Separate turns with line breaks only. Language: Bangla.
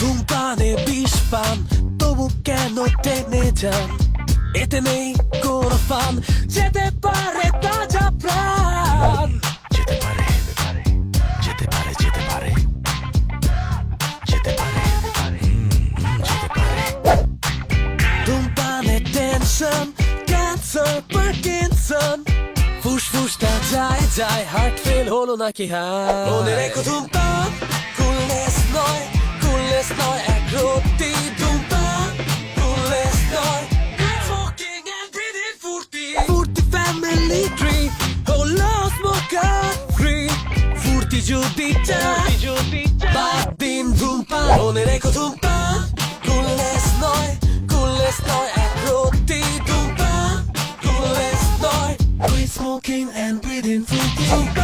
ধূমপানে বিষ পান, তবু কেন টেনে যান? এতে নেই কোনো ফান, যেতে পারে তাজা প্রাণ। যেতে পারে, যেতে পারে, যেতে পারে, যেতে পারে, যেতে পারে। ধূমপানে টেনশন, ক্যান্সার, পার্কিনসন, ফুসফুসটা যায়, হার্ট ফেল হলো নাকি হায়। মনে রেখো ধূমপান কুলনেস নয়, কুলনেস নয় এক রত্তি। ধূমপান কুলনেস নয়, স্মোকিং এন্ড ব্রিদিং ফুর্তি। ফুর্তি ফ্যামিলি ট্রি হলো স্মোকার ফ্রি। ফুর্তি যদি চাই বাদ দিন ধূমপান। মনে রেখো ধূমপান কুলনেস নয়, কুলনেস নয় এক রত্তি। ধূমপান কুলনেস নয়, quit smoking and breathing fruity.